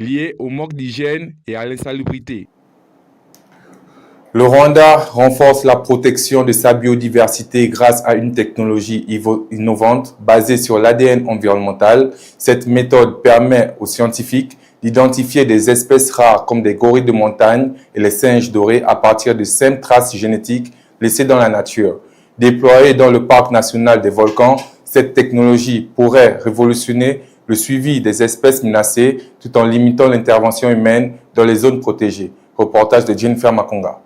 liées au manque d'hygiène et à l'insalubrité. Le Rwanda renforce la protection de sa biodiversité grâce à une technologie innovante basée sur l'ADN environnemental. Cette méthode permet aux scientifiques d'identifier des espèces rares comme des gorilles de montagne et les singes dorés à partir de simples traces génétiques laissées dans la nature. Déployée dans le parc national des volcans, cette technologie pourrait révolutionner le suivi des espèces menacées tout en limitant l'intervention humaine dans les zones protégées. Reportage de Jennifer Makonga.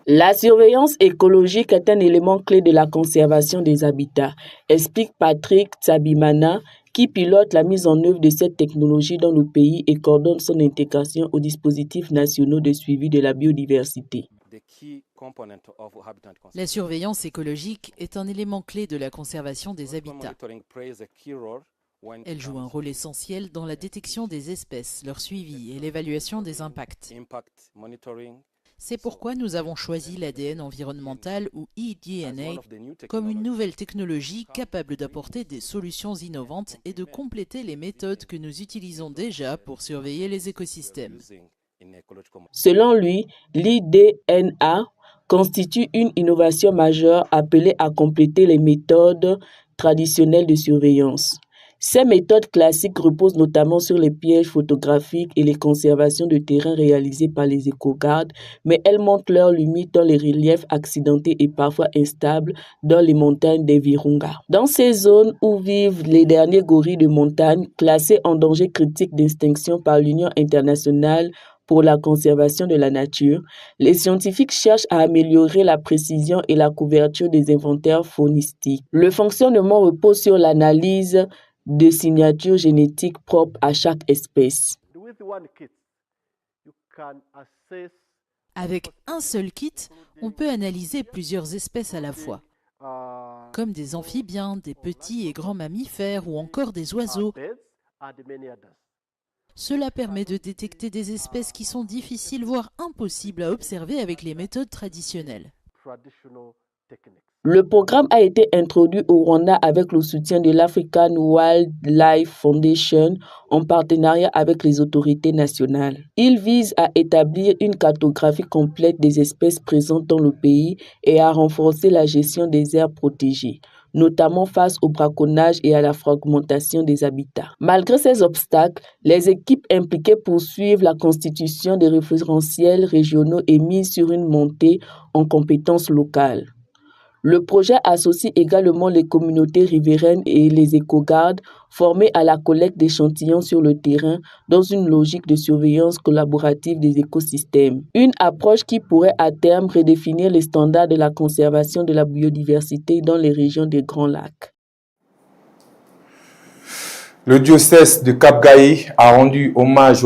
La surveillance écologique est un élément clé de la conservation des habitats, explique Patrick Tsabimana, qui pilote la mise en œuvre de cette technologie dans le pays et coordonne son intégration aux dispositifs nationaux de suivi de la biodiversité. La surveillance écologique est un élément clé de la conservation des habitats. Elle joue un rôle essentiel dans la détection des espèces, leur suivi et l'évaluation des impacts. C'est pourquoi nous avons choisi l'ADN environnemental ou eDNA comme une nouvelle technologie capable d'apporter des solutions innovantes et de compléter les méthodes que nous utilisons déjà pour surveiller les écosystèmes. Selon lui, l'eDNA constitue une innovation majeure appelée à compléter les méthodes traditionnelles de surveillance. Ces méthodes classiques reposent notamment sur les pièges photographiques et les conservations de terrain réalisées par les éco-gardes, mais elles montrent leurs limites dans les reliefs accidentés et parfois instables dans les montagnes des Virunga. Dans ces zones où vivent les derniers gorilles de montagne, classés en danger critique d'extinction par l'Union internationale pour la conservation de la nature, les scientifiques cherchent à améliorer la précision et la couverture des inventaires faunistiques. Le fonctionnement repose sur l'analyse de signatures génétiques propres à chaque espèce. Avec un seul kit, on peut analyser plusieurs espèces à la fois, comme des amphibiens, des petits et grands mammifères ou encore des oiseaux. Cela permet de détecter des espèces qui sont difficiles, voire impossibles à observer avec les méthodes traditionnelles. Le programme a été introduit au Rwanda avec le soutien de l'African Wildlife Foundation en partenariat avec les autorités nationales. Il vise à établir une cartographie complète des espèces présentes dans le pays et à renforcer la gestion des aires protégées, notamment face au braconnage et à la fragmentation des habitats. Malgré ces obstacles, les équipes impliquées poursuivent la constitution des référentiels régionaux et misent sur une montée en compétences locales. Le projet associe également les communautés riveraines et les éco-gardes formés à la collecte d'échantillons sur le terrain dans une logique de surveillance collaborative des écosystèmes. Une approche qui pourrait à terme redéfinir les standards de la conservation de la biodiversité dans les régions des Grands Lacs. Le diocèse de Cap-Gaï a rendu hommage